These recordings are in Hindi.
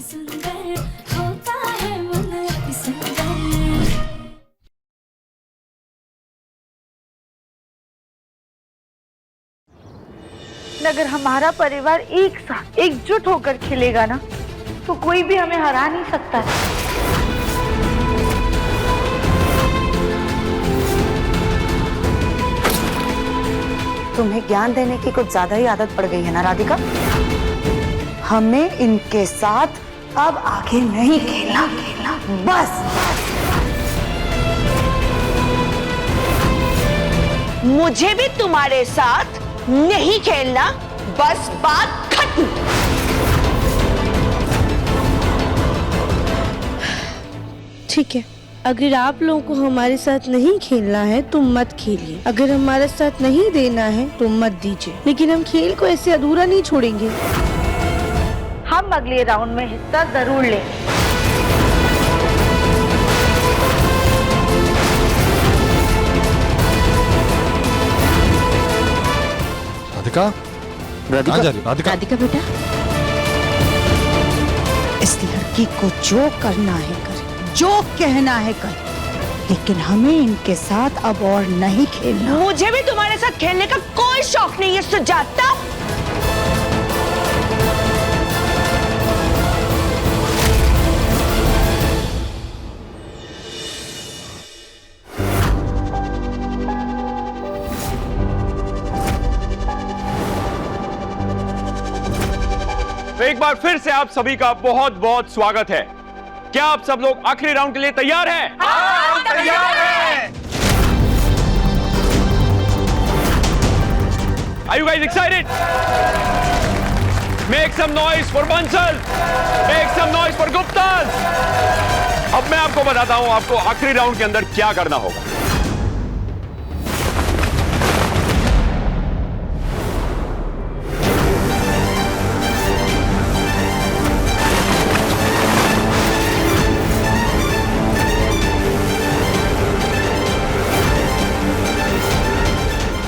सुंदर होता है मन अति सुंदर। अगर हमारा परिवार एक साथ एकजुट होकर खेलेगा ना, तो कोई भी हमें हरा नहीं सकता है। तुम्हें ज्ञान देने की कुछ ज्यादा ही आदत पड़ गई है ना राधिका। हमें इनके साथ अब आगे नहीं खेलना बस। मुझे भी तुम्हारे साथ नहीं खेलना, बस बात खत्म। ठीक है, अगर आप लोगों को हमारे साथ नहीं खेलना है तो मत खेलिए, अगर हमारे साथ नहीं देना है तो मत दीजिए, लेकिन हम खेल को ऐसे अधूरा नहीं छोड़ेंगे। हम अगले राउंड में हिस्सा जरूर लेंगे। राधिका, कहाँ जा रही? राधिका बेटा, इस लड़की को जो करना है करे, जो कहना है करे, लेकिन हमें इनके साथ अब और नहीं खेलना। मुझे भी तुम्हारे साथ खेलने का कोई शौक नहीं है सुजाता। एक बार फिर से आप सभी का बहुत बहुत स्वागत है। क्या आप सब लोग आखिरी राउंड के लिए तैयार हैं? हाँ, तैयार हैं। Are you guys excited? Make some noise for Bansal. Make some noise for Guptas. अब मैं आपको बताता हूं आपको आखिरी राउंड के अंदर क्या करना होगा।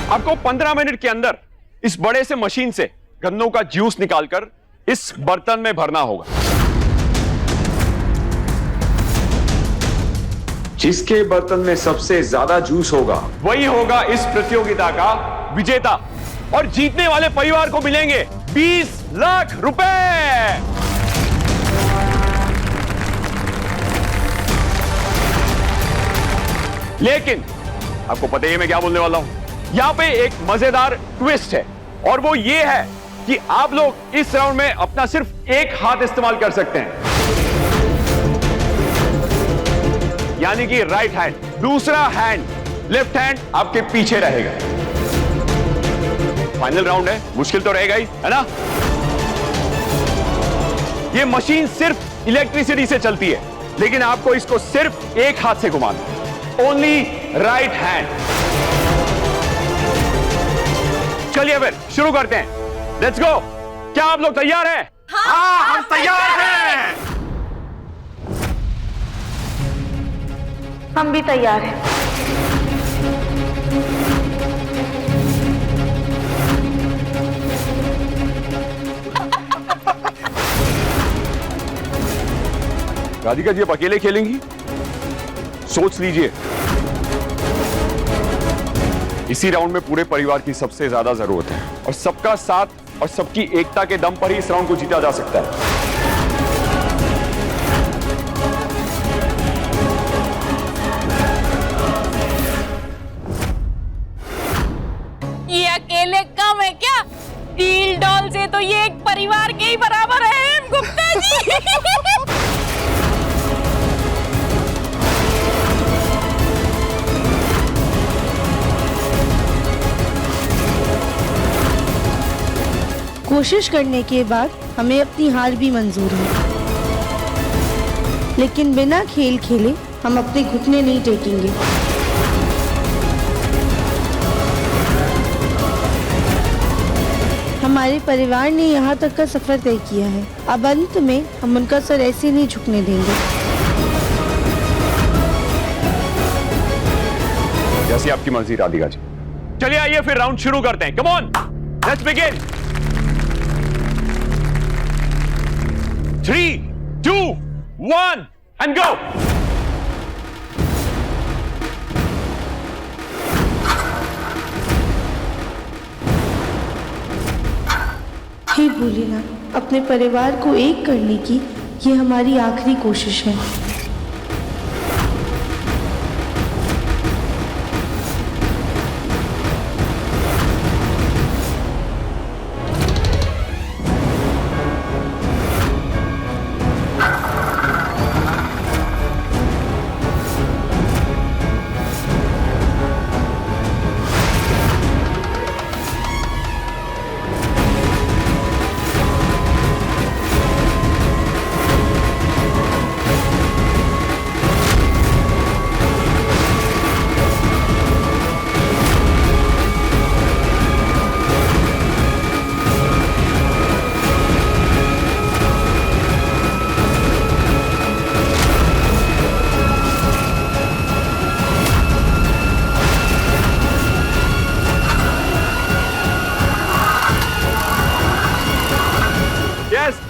आपको 15 मिनट के अंदर इस बड़े से मशीन से गन्नों का जूस निकालकर इस बर्तन में भरना होगा। जिसके बर्तन में सबसे ज्यादा जूस होगा वही होगा इस प्रतियोगिता का विजेता, और जीतने वाले परिवार को मिलेंगे 20 लाख रुपए। लेकिन आपको पता है मैं क्या बोलने वाला हूं। यहां पे एक मजेदार ट्विस्ट है, और वो ये है कि आप लोग इस राउंड में अपना सिर्फ एक हाथ इस्तेमाल कर सकते हैं, यानी कि राइट हैंड। दूसरा हैंड, लेफ्ट हैंड, आपके पीछे रहेगा। फाइनल राउंड है, मुश्किल तो रहेगा ही, है ना? ये मशीन सिर्फ इलेक्ट्रिसिटी से चलती है, लेकिन आपको इसको सिर्फ एक हाथ से घुमाना, ओनली राइट हैंड। चलिए फिर शुरू करते हैं। Let's go. क्या आप लोग तैयार हैं? हाँ, हम तैयार हैं। हम भी तैयार हैं। राधिका जी, आप अकेले खेलेंगी? सोच लीजिए, इसी राउंड में पूरे परिवार की सबसे ज्यादा जरूरत है, और सबका साथ और सबकी एकता के दम पर ही इस राउंड को जीता जा सकता है। ये अकेले कम है क्या? डील डॉल से तो ये एक परिवार के ही बराबर है गुप्ता जी। कोशिश करने के बाद हमें अपनी हार भी मंजूर है, लेकिन बिना खेल खेले हम अपने घुटने नहीं टेकेंगे। हमारे परिवार ने यहाँ तक का सफर तय किया है, अब अंत में हम उनका सर ऐसे नहीं झुकने देंगे। जैसी आपकी मर्जी राधिका जी। चलिए आइए फिर राउंड शुरू करते हैं। Come on, let's begin. 3, 2, 1 and go. हे भोलेनाथ, अपने परिवार को एक करने की ये हमारी आखिरी कोशिश है।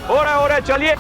हो रहा है, चलिए।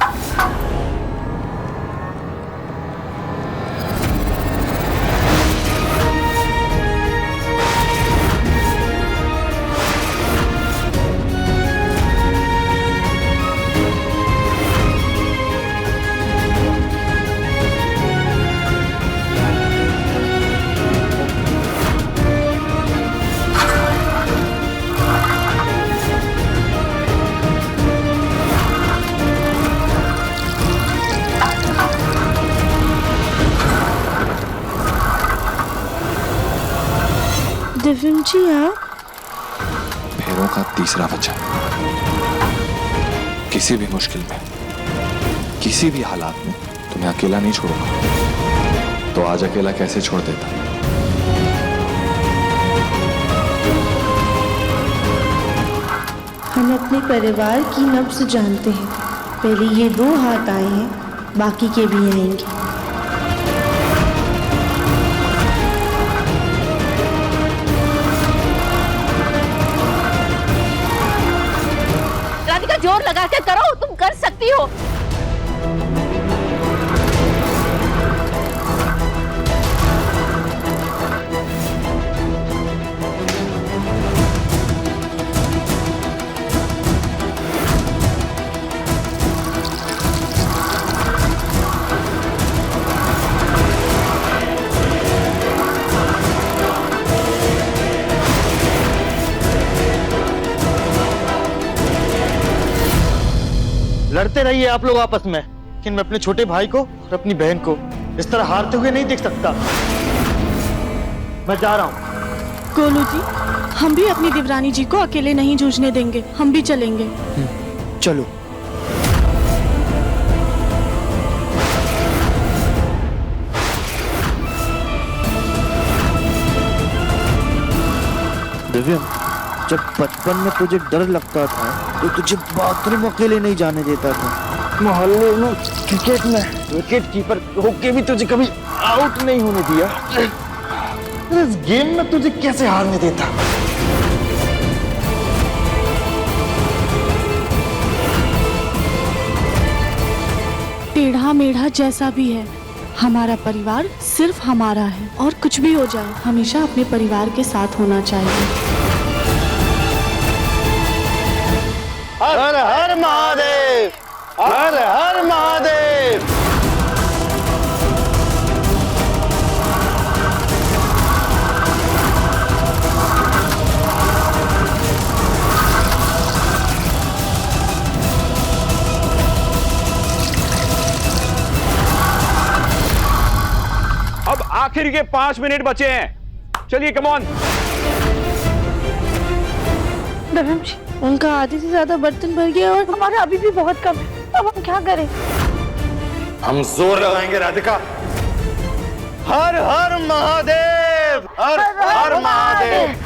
दिव्यम जी, आप फेरों का तीसरा बच्चा। किसी भी मुश्किल में, किसी भी हालात में तुम्हें अकेला नहीं छोड़ूंगा। तो आज अकेला कैसे छोड़ देता? हम अपने परिवार की नब्ज जानते हैं। पहले ये 2 हाथ आए हैं, बाकी के भी आएंगे। राधिका, जोर लगा के करो, तुम कर सकती हो। लड़ते रहिए आप लोग आपस में, लेकिन मैं अपने छोटे भाई को और अपनी बहन को इस तरह हारते हुए नहीं देख सकता। मैं जा रहा हूँ। गोलू जी, हम भी अपनी देवरानी जी को अकेले नहीं जूझने देंगे, हम भी चलेंगे। चलो। दिव्या, जब बचपन में तुझे डर लगता था तो तुझे बाथरूम अकेले नहीं जाने देता था। मोहल्ले में क्रिकेट में विकेट कीपर होके भी तुझे कभी आउट नहीं होने दिया। इस गेम में तुझे कैसे हारने देता? टेढ़ा मेढ़ा जैसा भी है, हमारा परिवार सिर्फ हमारा है, और कुछ भी हो जाए हमेशा अपने परिवार के साथ होना चाहिए। हर हर महादेव, हर हर महादेव। अब आखिर के 5 मिनट बचे हैं, चलिए कम ऑन। दिव्यम जी, उनका आधे से ज्यादा बर्तन भर गया और हमारा अभी भी बहुत कम है, अब हम क्या करें? हम जोर लगाएंगे राधिका। हर हर महादेव, हर हर महादेव।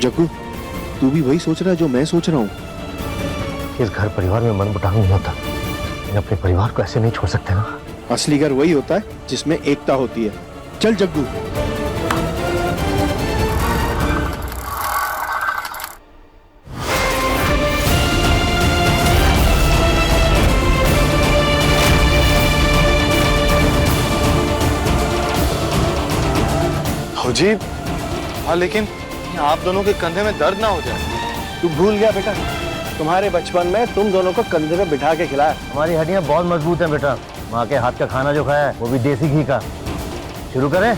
जग्गू, तू भी वही सोच रहा है जो मैं सोच रहा हूँ? इस घर परिवार में मन मुटाव नहीं होता, लेकिन अपने परिवार को ऐसे नहीं छोड़ सकते ना। असली घर वही होता है जिसमें एकता होती है। चल जग्गू। जी हाँ, लेकिन आप दोनों के कंधे में दर्द ना हो जाए। तू भूल गया बेटा, तुम्हारे बचपन में तुम दोनों को कंधे पे बिठा के खिलाया। हमारी हड्डियां बहुत मजबूत हैं बेटा। माँ के हाथ का खाना जो खाया है वो भी देसी घी का। शुरू करें?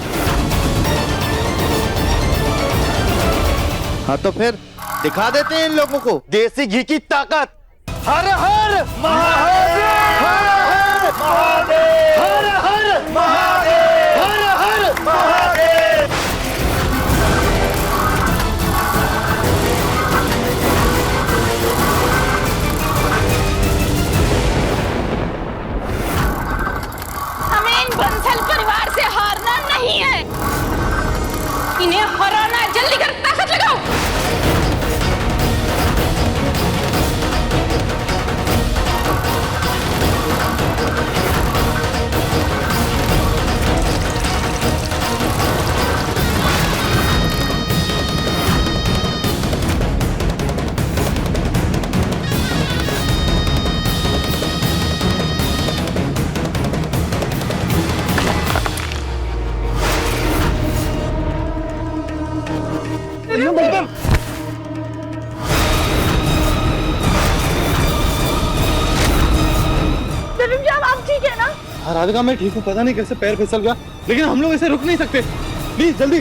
हाँ तो फिर दिखा देते हैं इन लोगों को देसी घी की ताकत। हर हर महादेव, हर हर महादेव, हर हर महादेव, हर हर महादेव। हमें इन बंसल परिवार से हारना नहीं है, इन्हें हराना। जल्दी कर, ताकत लगाओ। राधिका मैं ठीक हूँ, पता नहीं कैसे पैर फिसल गया, लेकिन हम लोग ऐसे रुक नहीं सकते। प्लीज जल्दी।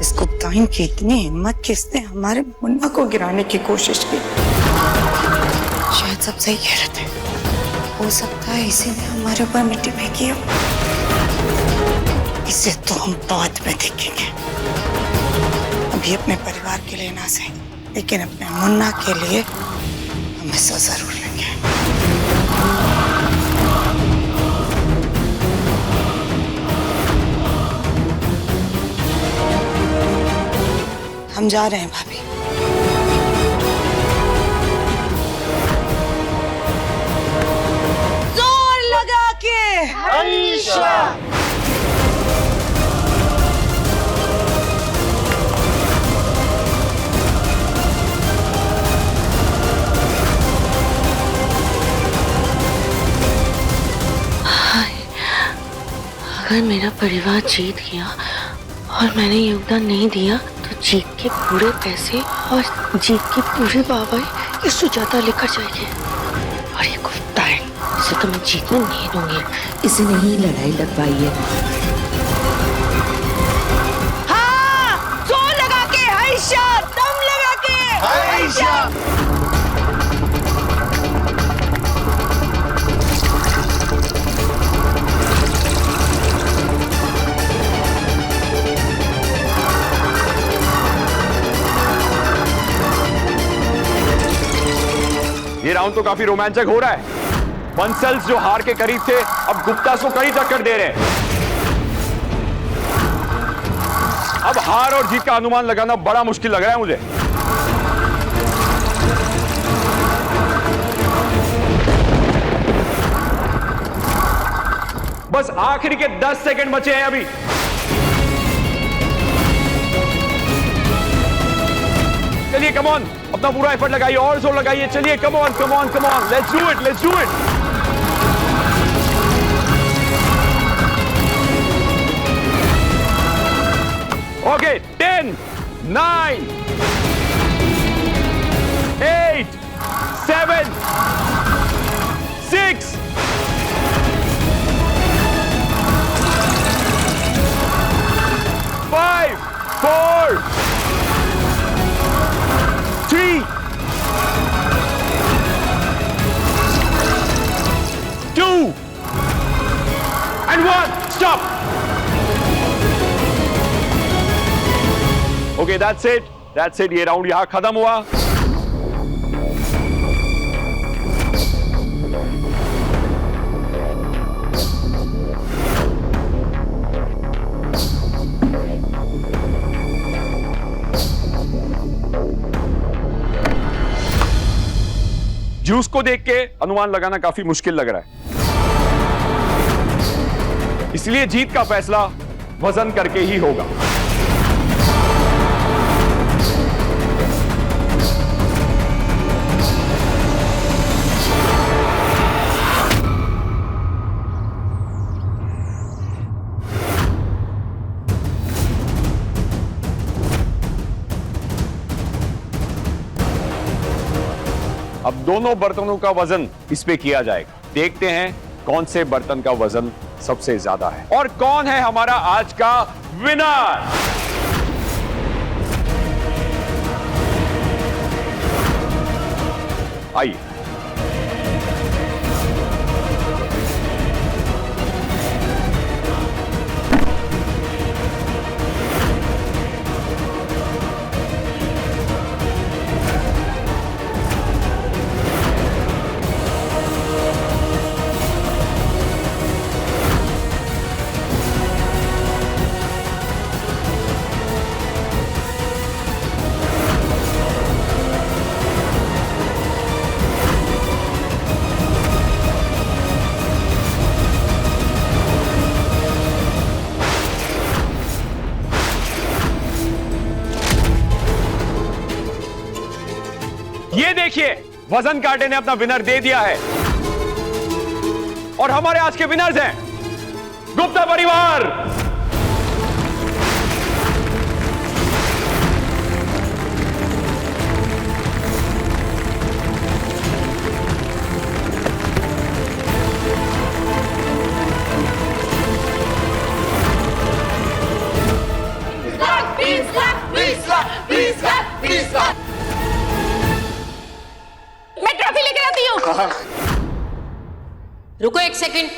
इस गुप्ताइन की इतनी हिम्मत कि इसने हमारे मुन्ना को गिराने की कोशिश की। शायद सब सही कह रहे थे, हो सकता है इसी ने हमारे ऊपर मिट्टी फेंकी हो। इसे तो हम बाद में देखेंगे। अभी अपने परिवार के लिए ना सही, लेकिन अपने मुन्ना के लिए हम हिस्सा जरूर लेंगे। हम जा रहे हैं भाभी। जोर लगा के आयशा। अगर मेरा परिवार जीत गया और मैंने योगदान नहीं दिया तो जीत के पूरे पैसे और जीत की पूरी वाहवाही ये सुजाता लेकर जाएगी। और ये गुप्ताइन, इसे तो मैं जीतने नहीं दूंगी। इसे नहीं लड़ाई लगवाई है। हाँ, जोर लगा के आयशा, दम लगा के आयशा। ये राउंड तो काफी रोमांचक हो रहा है। बंसल्स जो हार के करीब थे अब गुप्तास को कड़ी टक्कर दे रहे हैं। अब हार और जीत का अनुमान लगाना बड़ा मुश्किल लग रहा है मुझे। बस आखिरी के 10 सेकंड बचे हैं अभी। चलिए कम ऑन, अपना पूरा एफर्ट लगाइए और जोर लगाइए। चलिए come on come on come on, let's do it, let's do it. Okay, 10 9 8 7 6 5 4 3 2 and 1 stop. Okay, that's it. ये राउंड यहां खत्म हुआ। जूस को देख के अनुमान लगाना काफी मुश्किल लग रहा है, इसलिए जीत का फैसला वजन करके ही होगा। अब दोनों बर्तनों का वजन इस पे किया जाएगा। देखते हैं कौन से बर्तन का वजन सबसे ज्यादा है और कौन है हमारा आज का विनर। आइए, ये देखिए, वजन कांटे ने अपना विनर दे दिया है और हमारे आज के विनर्स हैं गुप्ता परिवार। मैं ट्रॉफी लेकर आती हूँ। रुको एक सेकंड।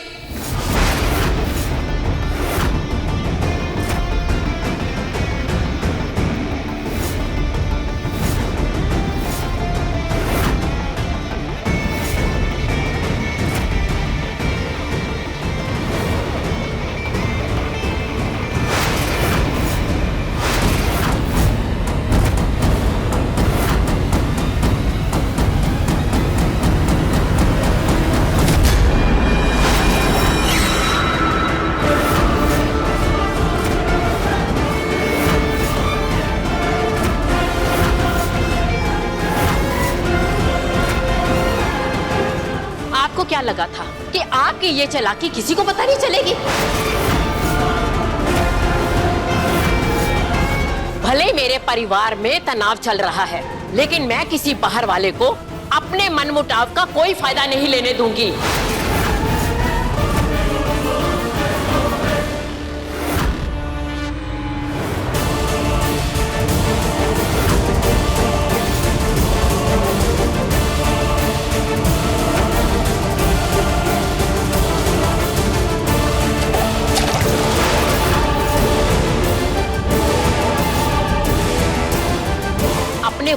क्या लगा था कि आपकी ये चालाकी किसी को पता नहीं चलेगी? भले मेरे परिवार में तनाव चल रहा है, लेकिन मैं किसी बाहर वाले को अपने मनमुटाव का कोई फायदा नहीं लेने दूंगी।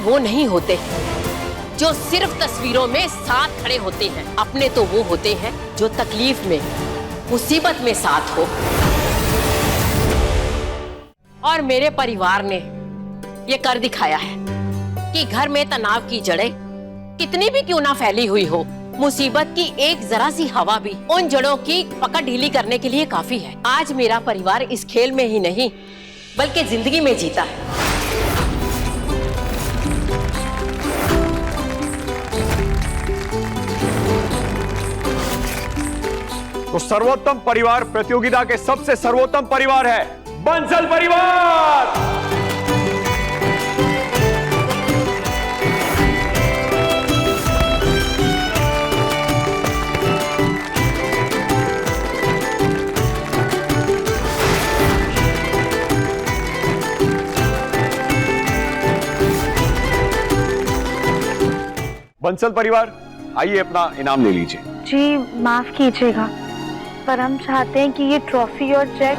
वो नहीं होते जो सिर्फ तस्वीरों में साथ खड़े होते हैं, अपने तो वो होते हैं जो तकलीफ में, मुसीबत में साथ हो। और मेरे परिवार ने ये कर दिखाया है कि घर में तनाव की जड़ें कितनी भी क्यों ना फैली हुई हो, मुसीबत की एक जरा सी हवा भी उन जड़ों की पकड़ ढीली करने के लिए काफी है। आज मेरा परिवार इस खेल में ही नहीं बल्कि जिंदगी में जीता है। तो सर्वोत्तम परिवार प्रतियोगिता के सबसे सर्वोत्तम परिवार है बंसल परिवार। बंसल परिवार, आइए अपना इनाम ले लीजिए। जी माफ कीजिएगा, पर हम चाहते हैं कि ये ट्रॉफी और चेक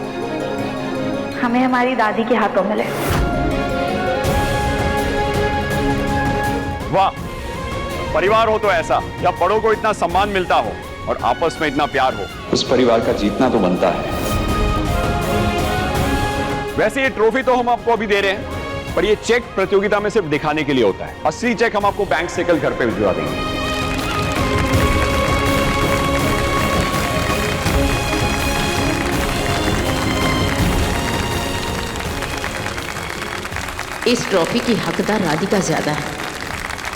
हमें हमारी दादी के हाथों मिले। वाह, परिवार हो तो ऐसा, जब बड़ों को इतना सम्मान मिलता हो और आपस में इतना प्यार हो। उस परिवार का जीतना तो बनता है। वैसे ये ट्रॉफी तो हम आपको अभी दे रहे हैं, पर ये चेक प्रतियोगिता में सिर्फ दिखाने के लिए होता है। असली चेक हम आपको बैंक से कल घर पे भिजवा देंगे। इस ट्रॉफी की हकदार राधिका ज्यादा है,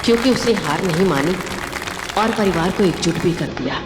क्योंकि उसने हार नहीं मानी और परिवार को एकजुट भी कर दिया।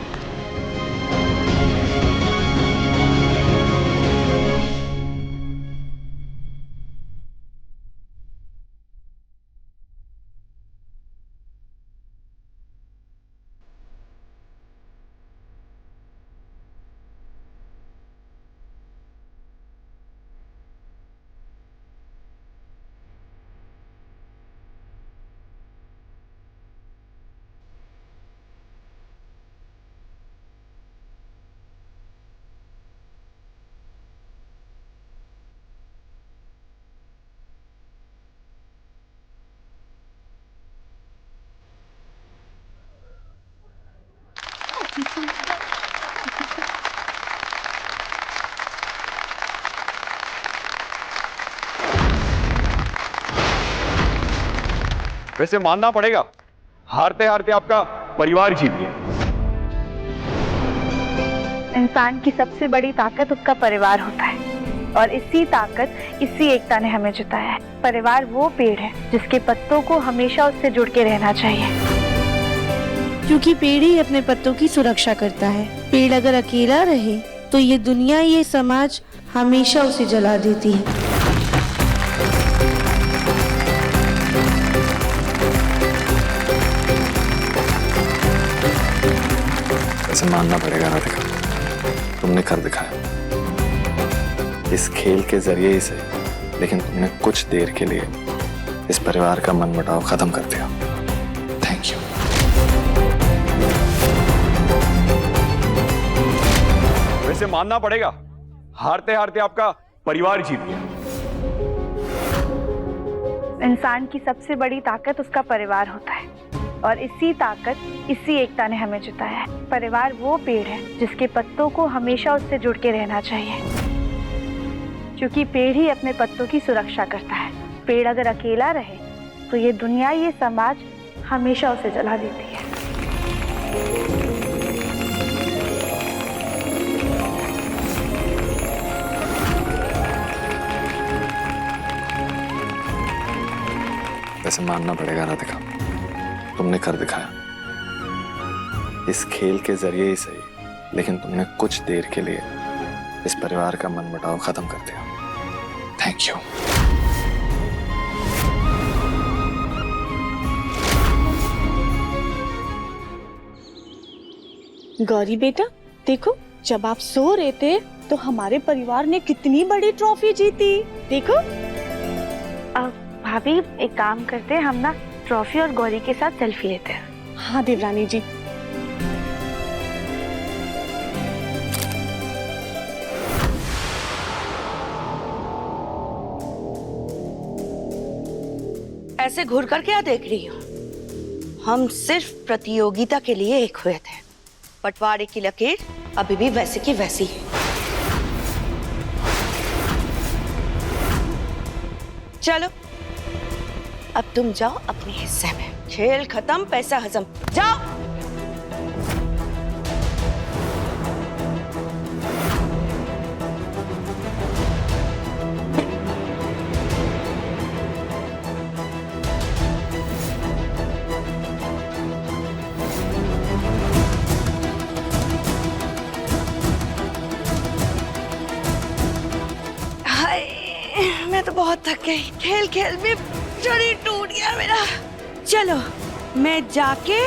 वैसे मानना पड़ेगा, हारते हारते आपका परिवार जीत गया। इंसान की सबसे बड़ी ताकत उसका परिवार होता है और इसी ताकत, इसी एकता ने हमें जिताया है। परिवार वो पेड़ है जिसके पत्तों को हमेशा उससे जुड़ के रहना चाहिए, क्योंकि पेड़ ही अपने पत्तों की सुरक्षा करता है। पेड़ अगर अकेला रहे तो ये दुनिया, ये समाज हमेशा उसे जला देती है। ऐसे मानना पड़ेगा राधिका, तुमने कर दिखाया। इस खेल के जरिए ही सही, लेकिन तुमने कुछ देर के लिए इस परिवार का मनमुटाव खत्म कर दिया। Thank you. वैसे मानना पड़ेगा, हारते हारते आपका परिवार जीत गया। इंसान की सबसे बड़ी ताकत उसका परिवार होता है और इसी ताकत, इसी एकता ने हमें जिताया है। परिवार वो पेड़ है जिसके पत्तों को हमेशा उससे जुड़ के रहना चाहिए, क्योंकि पेड़ ही अपने पत्तों की सुरक्षा करता है। पेड़ अगर अकेला रहे तो ये दुनिया, ये समाज हमेशा उसे जला देती है। वैसे मानना पड़ेगा राधिका, तुमने कर दिखाया। इस खेल के जरिए ही सही, लेकिन तुमने कुछ देर के लिए इस परिवार का मनमुटाव खत्म कर दिया। Thank you. गौरी बेटा, देखो, जब आप सो रहे थे तो हमारे परिवार ने कितनी बड़ी ट्रॉफी जीती। देखो। अब भाभी, एक काम करते हैं, हम ना ट्रॉफी और गौरी के साथ सेल्फी लेते हैं। हाँ देवरानी जी। ऐसे घूर कर क्या देख रही हो? हम सिर्फ प्रतियोगिता के लिए एक हुए थे। पटवारी की लकीर अभी भी वैसे की वैसी है। चलो, अब तुम जाओ अपने हिस्से में। खेल खत्म, पैसा हजम। जाओ। मैं तो बहुत थक गई। खेल खेल में शरीर टूट गया मेरा। चलो, मैं जाके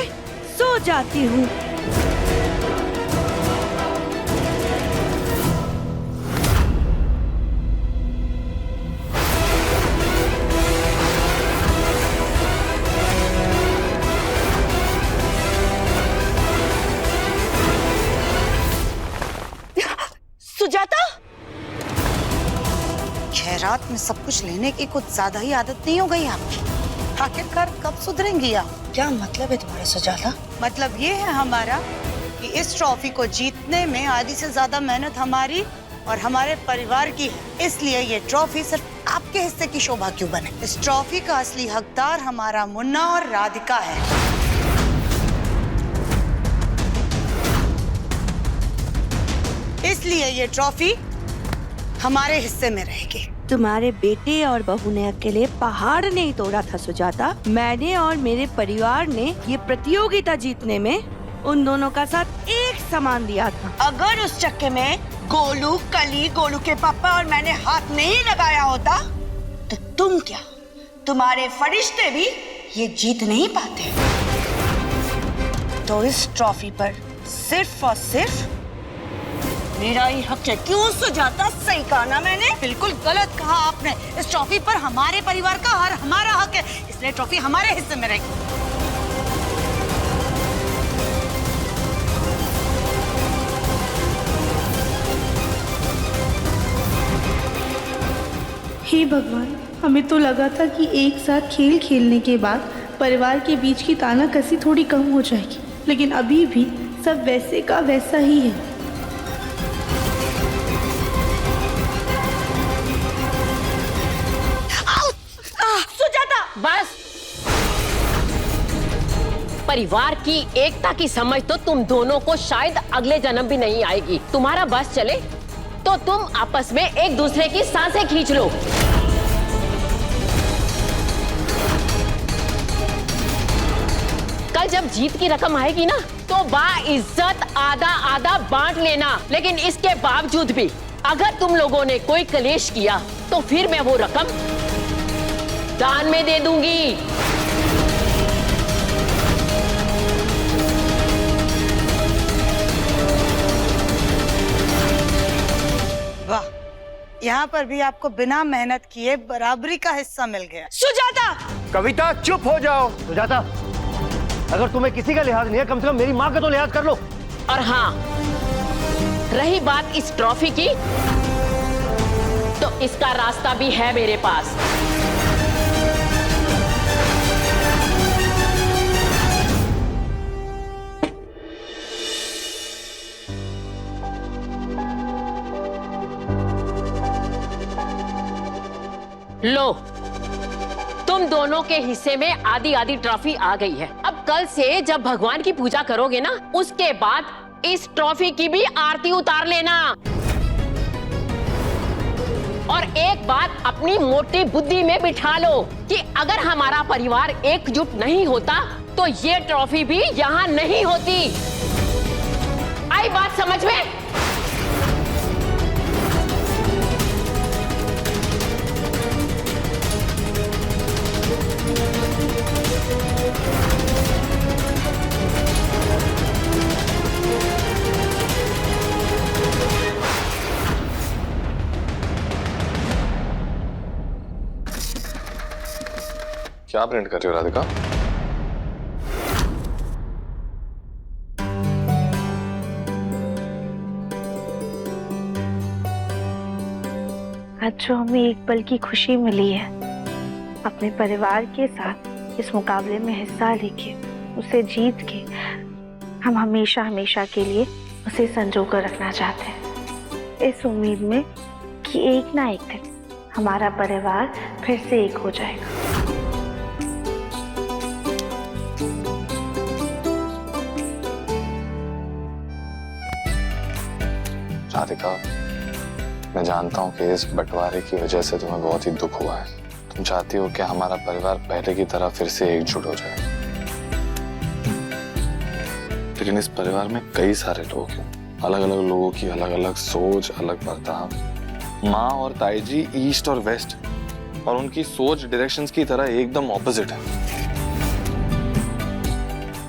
सो जाती हूँ। सुजाता, खैरात में सब कुछ लेने की कुछ ज्यादा ही आदत नहीं हो गई आपकी? आखिरकार कब सुधरेंगी आप? क्या मतलब है तुम्हारे सुजाता? मतलब ये है हमारा कि इस ट्रॉफी को जीतने में आधी से ज्यादा मेहनत हमारी और हमारे परिवार की है। इसलिए ये ट्रॉफी सिर्फ आपके हिस्से की शोभा क्यों बने? इस ट्रॉफी का असली हकदार हमारा मुन्ना और राधिका है। इसलिए ये ट्रॉफी हमारे हिस्से में रहेगी। तुम्हारे बेटे और बहू ने अकेले पहाड़ नहीं तोड़ा था सुजाता। मैंने और मेरे परिवार ने ये प्रतियोगिता जीतने में उन दोनों का साथ एक समान दिया था। अगर उस चक्के में गोलू, कली, गोलू के पापा और मैंने हाथ नहीं लगाया होता तो तुम क्या, तुम्हारे फरिश्ते भी ये जीत नहीं पाते। तो इस ट्रॉफी पर सिर्फ और सिर्फ मेरा ही हक है। क्यों सुजाता? सही कहा ना मैंने? बिल्कुल गलत कहा आपने। इस ट्रॉफी पर हमारे परिवार का हमारा हक है, इसलिए ट्रॉफी हमारे हिस्से में रहेगी। हे भगवान, हमें तो लगा था कि एक साथ खेल खेलने के बाद परिवार के बीच की तानाकसी थोड़ी कम हो जाएगी, लेकिन अभी भी सब वैसे का वैसा ही है। बस, परिवार की एकता की समझ तो तुम दोनों को शायद अगले जन्म भी नहीं आएगी। तुम्हारा बस चले तो तुम आपस में एक दूसरे की सांसें खींच लो। कल जब जीत की रकम आएगी ना तो बाइज्जत आधा आधा बांट लेना। लेकिन इसके बावजूद भी अगर तुम लोगों ने कोई कलेश किया तो फिर मैं वो रकम दान में दे दूंगी। वाह, यहाँ पर भी आपको बिना मेहनत किए बराबरी का हिस्सा मिल गया। सुजाता! कविता चुप हो जाओ। सुजाता, अगर तुम्हें किसी का लिहाज नहीं है, कम से कम मेरी माँ का तो लिहाज कर लो। और हाँ, रही बात इस ट्रॉफी की, तो इसका रास्ता भी है मेरे पास। लो, तुम दोनों के हिस्से में आधी आधी ट्रॉफी आ गई है। अब कल से जब भगवान की पूजा करोगे ना, उसके बाद इस ट्रॉफी की भी आरती उतार लेना। और एक बात अपनी मोटी बुद्धि में बिठा लो कि अगर हमारा परिवार एकजुट नहीं होता तो ये ट्रॉफी भी यहाँ नहीं होती। आई बात समझ में? क्या प्रिंट कर रही हो राधिका? आज जो हमें एक पल की खुशी मिली है, अपने परिवार के साथ इस मुकाबले में हिस्सा लेके, उसे जीत के, हम हमेशा हमेशा के लिए उसे संजो कर रखना चाहते हैं, इस उम्मीद में कि एक ना एक दिन हमारा परिवार फिर से एक हो जाएगा। राधिका, मैं जानता हूँ कि इस बंटवारे की वजह से तुम्हें बहुत ही दुख हुआ है। तुम चाहती हो कि हमारा परिवार पहले की तरह फिर से एकजुट हो जाए, लेकिन इस परिवार में कई सारे लोग हैं, अलग अलग लोगों की अलग अलग सोच, अलग बर्ताव। माँ और ताई जी ईस्ट और वेस्ट, और उनकी सोच डायरेक्शंस की तरह एकदम ऑपोजिट है।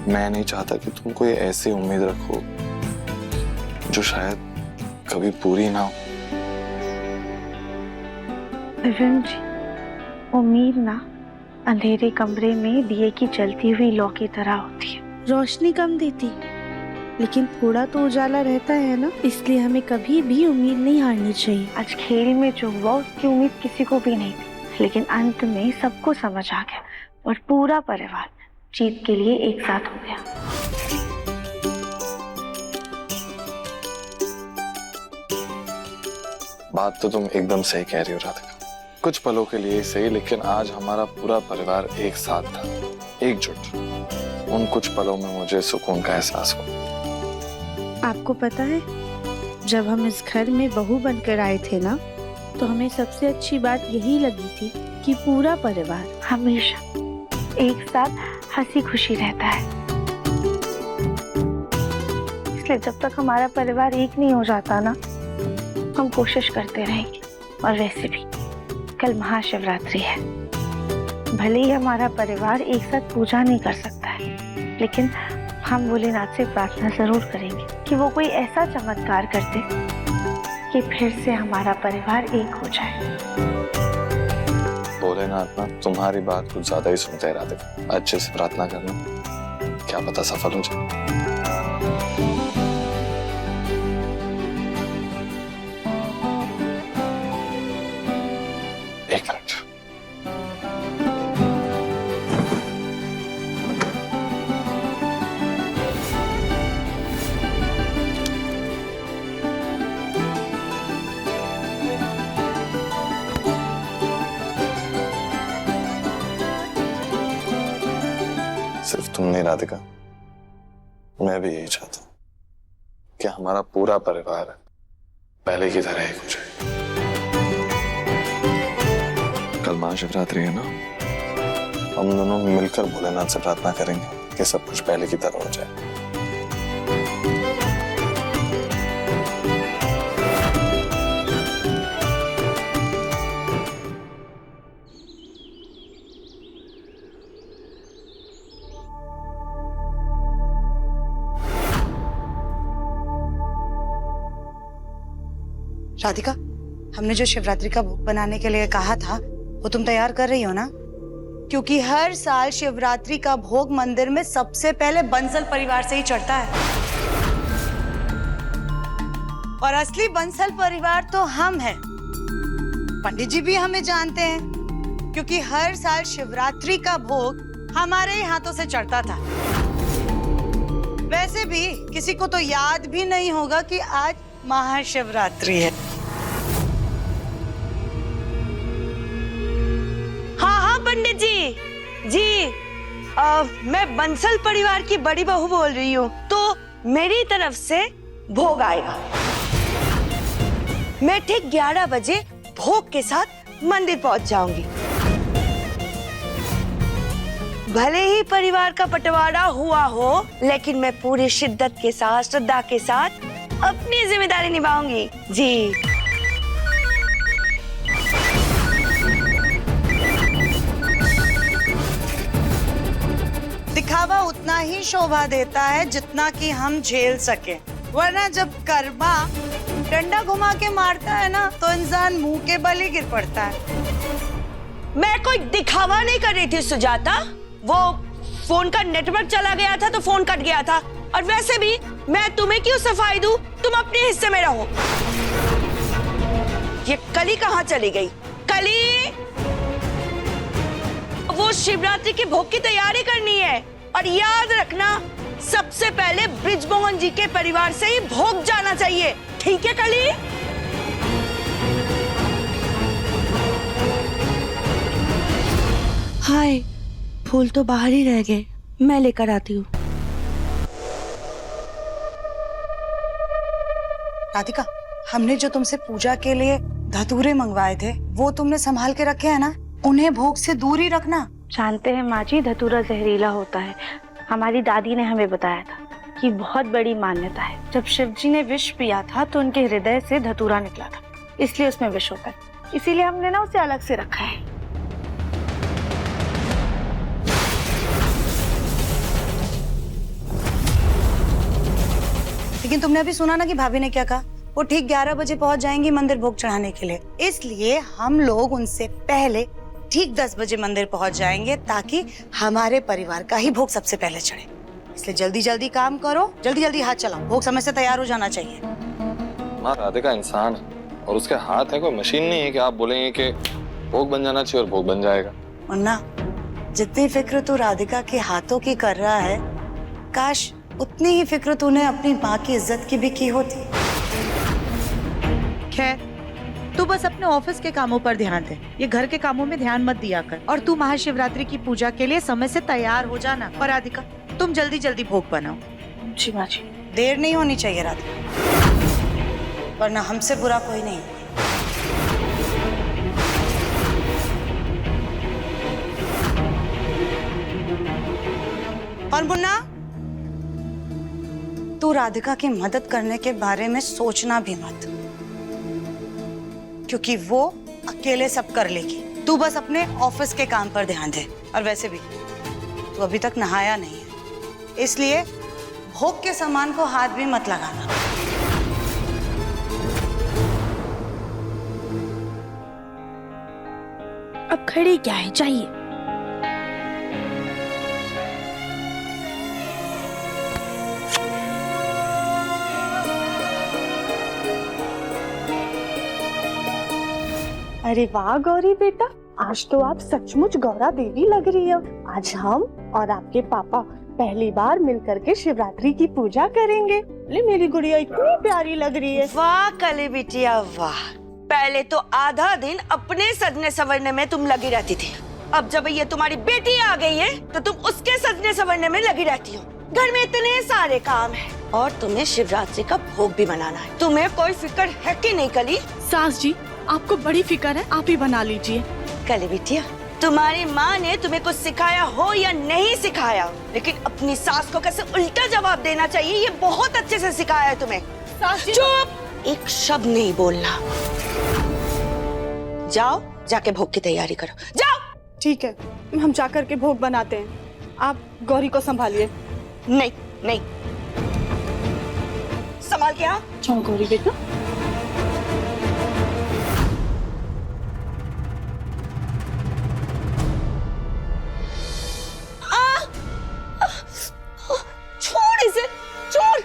मैं नहीं चाहता कि तुम कोई ऐसी उम्मीद रखो जो शायद कभी पूरी ना हो। अरुण जी, उम्मीद ना अंधेरे कमरे में दिए की जलती हुई लौ की तरह होती है। रोशनी कम देती, लेकिन थोड़ा तो उजाला रहता है ना, इसलिए हमें कभी भी उम्मीद नहीं हारनी चाहिए। आज खेल में जो हुआ उसकी उम्मीद किसी को भी नहीं थी, लेकिन अंत में सबको समझ आ गया और पूरा परिवार जीत के लिए एक साथ हो गया। बात तो तुम एकदम सही कह रही हो राधिका, कुछ पलों के लिए सही, लेकिन आज हमारा पूरा परिवार एक साथ था, एकजुट। उन कुछ पलों में मुझे सुकून का एहसास हुआ। आपको पता है, जब हम इस घर में बहू बनकर आए थे ना, तो हमें सबसे अच्छी बात यही लगी थी कि पूरा परिवार हमेशा एक साथ हंसी खुशी रहता है। इसलिए जब तक हमारा परिवार एक नहीं हो जाता ना, हम कोशिश करते रहेंगे। और वैसे भी कल महाशिवरात्रि है। भले ही हमारा परिवार एक साथ पूजा नहीं कर सकता है, लेकिन हम भोलेनाथ से प्रार्थना जरूर करेंगे कि वो कोई ऐसा चमत्कार कर दे कि फिर से हमारा परिवार एक हो जाए। भोलेनाथ ना तुम्हारी बात कुछ ज्यादा ही सुनते हैं राधिका। अच्छे से प्रार्थना करना, क्या पता सफल हो जाए। एक मिनट। सिर्फ तुम नहीं राधिका, मैं भी यही चाहता हूं कि हमारा पूरा परिवार पहले की तरह एक हो जाए। कल महाशिवरात्रि है ना, हम दोनों मिलकर भोलेनाथ से प्रार्थना करेंगे कि सब कुछ पहले की तरह हो जाए। राधिका, हमने जो शिवरात्रि का भोग बनाने के लिए कहा था वो तुम तैयार कर रही हो ना? क्योंकि हर साल शिवरात्रि का भोग मंदिर में सबसे पहले बंसल परिवार से ही चढ़ता है। और असली बंसल परिवार तो हम हैं। पंडित जी भी हमें जानते हैं, क्योंकि हर साल शिवरात्रि का भोग हमारे ही हाथों से चढ़ता था। वैसे भी किसी को तो याद भी नहीं होगा कि आज महाशिवरात्रि है। पंडित जी, मैं बंसल परिवार की बड़ी बहू बोल रही हूँ, तो मेरी तरफ से भोग आएगा। मैं ठीक 11 बजे भोग के साथ मंदिर पहुंच जाऊंगी। भले ही परिवार का बंटवारा हुआ हो, लेकिन मैं पूरी शिद्दत के साथ, श्रद्धा के साथ अपनी जिम्मेदारी निभाऊंगी जी। दिखावा उतना ही शोभा देता है जितना कि हम झेल सके, वरना जब कर्मा डंडा घुमा के मारता है ना, तो इंसान मुंह के बल ही गिर पड़ता है। मैं कोई दिखावा नहीं कर रही थी सुजाता, वो फोन का नेटवर्क चला गया था तो फोन कट गया था। और वैसे भी मैं तुम्हें क्यों सफाई दूं, तुम अपने हिस्से में रहो। ये कली कहाँ चली गई? कली, वो शिवरात्रि के भोग की तैयारी करनी है, और याद रखना सबसे पहले ब्रिजमोहन जी के परिवार से ही भोग जाना चाहिए, ठीक है कली? हाय, फूल तो बाहर ही रह गए, मैं लेकर आती हूँ। राधिका, हमने जो तुमसे पूजा के लिए धतूरे मंगवाए थे वो तुमने संभाल के रखे हैं ना? उन्हें भोग से दूर ही रखना। जानते हैं माँ जी, धतूरा जहरीला होता है। हमारी दादी ने हमें बताया था कि बहुत बड़ी मान्यता है। जब शिव जी ने विष पिया था तो उनके हृदय से धतूरा निकला था, इसलिए उसमें विष होता है। इसीलिए हमने ना उसे अलग से रखा है। लेकिन तुमने अभी सुना ना कि भाभी ने क्या कहा? वो ठीक 11 बजे पहुंच जाएंगी मंदिर भोग चढ़ाने के लिए। इसलिए हम लोग उनसे पहले ठीक 10 बजे मंदिर पहुंच जाएंगे, ताकि हमारे परिवार का ही भोग सबसे पहले चढ़े। इसलिए जल्दी जल्दी काम करो, जल्दी जल्दी हाथ चलाओ, भोग समय से तैयार हो जाना चाहिए। माँ, राधिका इंसान है और उसके हाथ है, कोई मशीन नहीं है कि आप बोलेंगे कि भोग बन जाना चाहिए और भोग बन जाएगा। मुन्ना, जितनी फिक्र तू राधिका के हाथों की कर रहा है, काश उतनी ही फिक्र तूने अपनी माँ की इज्जत की भी की होती। खैर, तू बस अपने ऑफिस के कामों पर ध्यान दे, ये घर के कामों में ध्यान मत दिया कर। और तू महाशिवरात्रि की पूजा के लिए समय से तैयार हो जाना। और राधिका, तुम जल्दी जल्दी भोग बनाओ। जी माँ जी। देर नहीं होनी चाहिए राधिका, वरना हमसे बुरा कोई नहीं। और मुन्ना, तू राधिका की मदद करने के बारे में सोचना भी मत, क्योंकि वो अकेले सब कर लेगी। तू बस अपने ऑफिस के काम पर ध्यान दे। और वैसे भी तू अभी तक नहाया नहीं है, इसलिए भोग के सामान को हाथ भी मत लगाना। अब खड़ी क्या है, चाहिए। अरे वाह गौरी बेटा, आज तो आप सचमुच गौरा देवी लग रही हो। आज हम और आपके पापा पहली बार मिलकर के शिवरात्रि की पूजा करेंगे। ले मेरी गुड़िया इतनी प्यारी लग रही है। वाह कली बिटिया वाह। पहले तो आधा दिन अपने सजने संवरने में तुम लगी रहती थी, अब जब ये तुम्हारी बेटी आ गई है तो तुम उसके सजने संवरने में लगी रहती हो। घर में इतने सारे काम है और तुम्हें शिवरात्रि का भोग भी बनाना है। तुम्हें कोई फिक्र है कि नहीं कली? सास जी, आपको बड़ी फिक्र है, आप ही बना लीजिए। कली बिटिया, तुम्हारी माँ ने तुम्हें कुछ सिखाया हो या नहीं सिखाया, लेकिन अपनी सास को कैसे उल्टा जवाब देना चाहिए ये बहुत अच्छे से सिखाया है तुम्हें। चुप, एक शब्द नहीं बोलना। जाओ जाके भोग की तैयारी करो, जाओ। ठीक है, हम जाकर के भोग बनाते हैं, आप गौरी को संभालिए। नहीं नहीं, संभाल के आओ। चलो गौरी बेटा। छोड़ इसे, छोड़।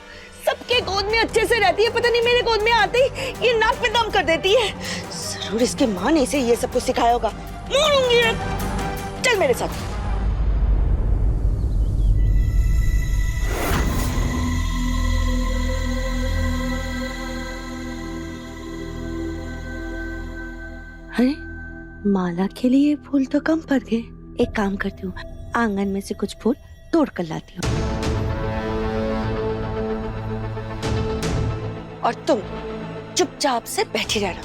सबके गोद में अच्छे से रहती है, पता नहीं मेरे गोद में आते ही ये नाक पे दम कर देती है। जरूर इसकी माँ ने इसे ये सब कुछ सिखाया होगा। मारूंगी। चल मेरे साथ। अरे माला के लिए फूल तो कम पड़ गए। एक काम करती हूँ, आंगन में से कुछ फूल तोड़ कर लाती हूँ। और तुम चुपचाप से बैठी रहना।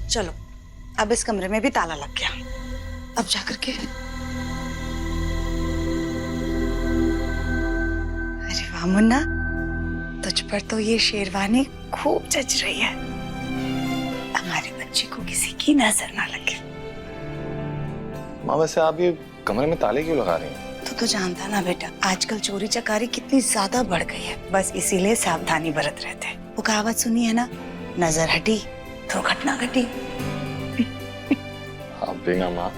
चलो, अब इस कमरे में भी ताला लग गया। अब जाकर के। अरे वाह मुन्ना, तुझ पर तो ये शेरवानी खूब जच रही है। हमारे बच्चे को किसी की नजर ना लगे। माँ वैसे आप ये कमरे में ताले क्यों लगा रही हैं? तो जानता ना बेटा, आजकल चोरी चकारी कितनी ज्यादा बढ़ गई है, बस इसीलिए सावधानी बरत रहते हैं। वो कहावत सुनी है ना, नजर हटी तो घटना घटी। आप भी ना माँ।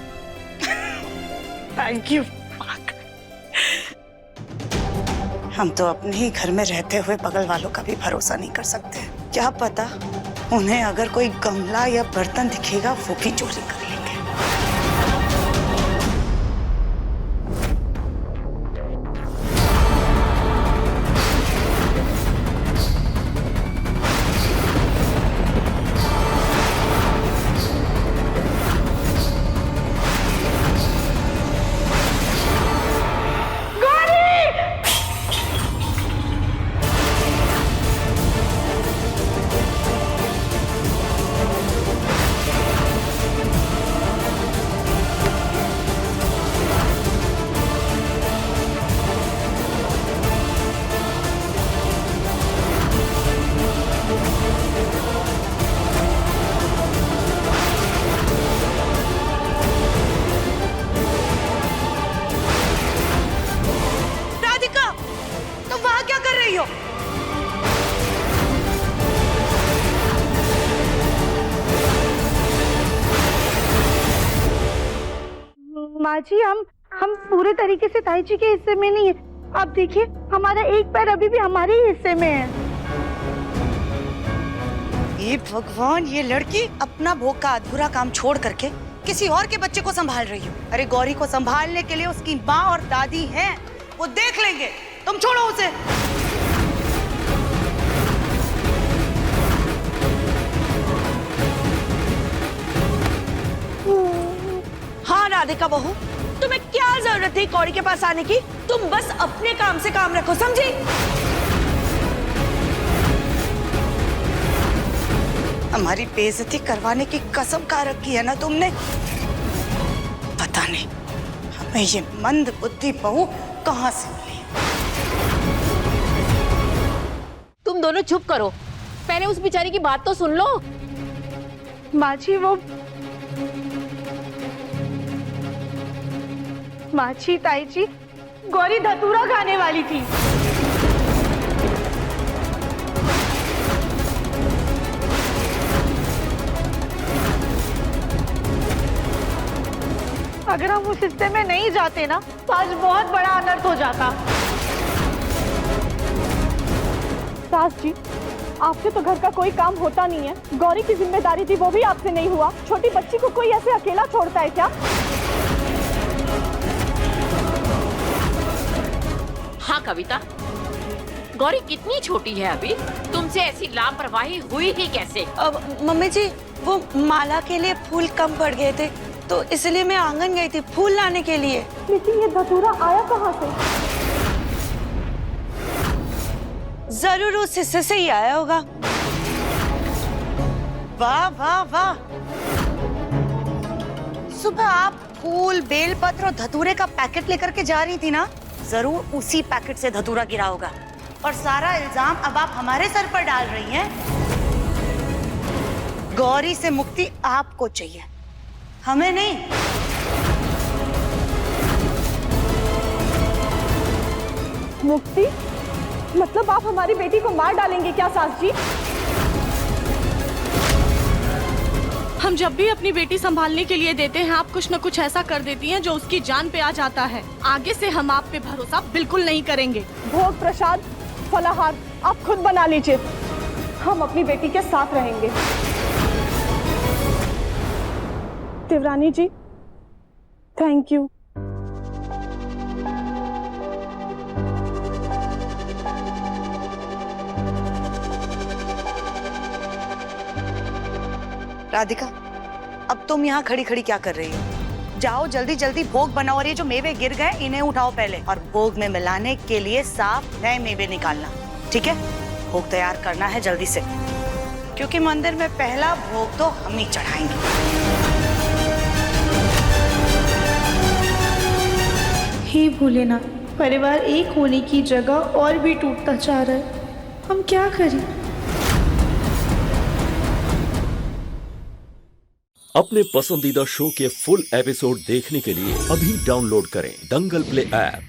Thank you. हम तो अपने ही घर में रहते हुए बगल वालों का भी भरोसा नहीं कर सकते। क्या पता उन्हें अगर कोई गमला या बर्तन दिखेगा वो भी चोरी कर लेंगे। माँ जी हम पूरे तरीके से ताई जी के हिस्से में नहीं है। आप देखिए हमारा एक पैर अभी भी हमारे ही हिस्से में है। ये भगवान, ये लड़की अपना भोग का अधूरा काम छोड़ करके किसी और के बच्चे को संभाल रही हो। अरे गौरी को संभालने के लिए उसकी माँ और दादी हैं, वो देख लेंगे, तुम छोड़ो उसे। हाँ राधिका बहू, तुम्हें क्या जरूरत थी गौरी के पास आने की? तुम बस अपने काम से काम रखो, समझी? हमारी बेइज्जती करवाने की कसम खा रखी है ना तुमने। पता नहीं हमें ये मंद बुद्धि बहू कहाँ से मिली। तुम दोनों चुप करो, पहले उस बेचारी की बात तो सुन लो। माँ जी माँ जी, ताई जी, गौरी धतूरा खाने वाली थी। अगर हम उस हिस्से में नहीं जाते ना तो आज बहुत बड़ा अनर्थ हो जाता। सास जी, आपसे तो घर का कोई काम होता नहीं है। गौरी की जिम्मेदारी थी, वो भी आपसे नहीं हुआ। छोटी बच्ची को कोई ऐसे अकेला छोड़ता है क्या? हाँ कविता, गौरी कितनी छोटी है अभी, तुमसे ऐसी लापरवाही हुई ही कैसे? अब मम्मी जी, वो माला के लिए फूल कम पड़ गए थे तो इसलिए मैं आंगन गई थी फूल लाने के लिए। लेकिन ये धतूरा आया कहाँ से? जरूर उस हिस्से से ही आया होगा। वाह वाह वाह, सुबह आप फूल, बेलपत्र और धतूरे का पैकेट लेकर के जा रही थी ना, जरूर उसी पैकेट से धतूरा गिरा होगा। और सारा इल्जाम अब आप हमारे सर पर डाल रही हैं। गौरी से मुक्ति आपको चाहिए, हमें नहीं। मुक्ति? मतलब आप हमारी बेटी को मार डालेंगे क्या सास जी? हम जब भी अपनी बेटी संभालने के लिए देते हैं, आप कुछ न कुछ ऐसा कर देती हैं जो उसकी जान पे आ जाता है। आगे से हम आप पे भरोसा बिल्कुल नहीं करेंगे। भोग प्रसाद फलाहार आप खुद बना लीजिए, हम अपनी बेटी के साथ रहेंगे। देवरानी जी, थैंक यू। राधिका, अब तुम यहाँ खड़ी खड़ी क्या कर रही हो? जाओ जल्दी जल्दी भोग बनाओ, और ये जो मेवे गिर गए इन्हें उठाओ पहले, और भोग में मिलाने के लिए साफ नए मेवे निकालना, ठीक है? भोग तैयार करना है जल्दी से, क्योंकि मंदिर में पहला भोग तो हम ही चढ़ाएंगे। हे भोलेनाथ, परिवार एक होने की जगह और भी टूटता जा रहा है, हम क्या करें? अपने पसंदीदा शो के फुल एपिसोड देखने के लिए अभी डाउनलोड करें दंगल प्ले ऐप।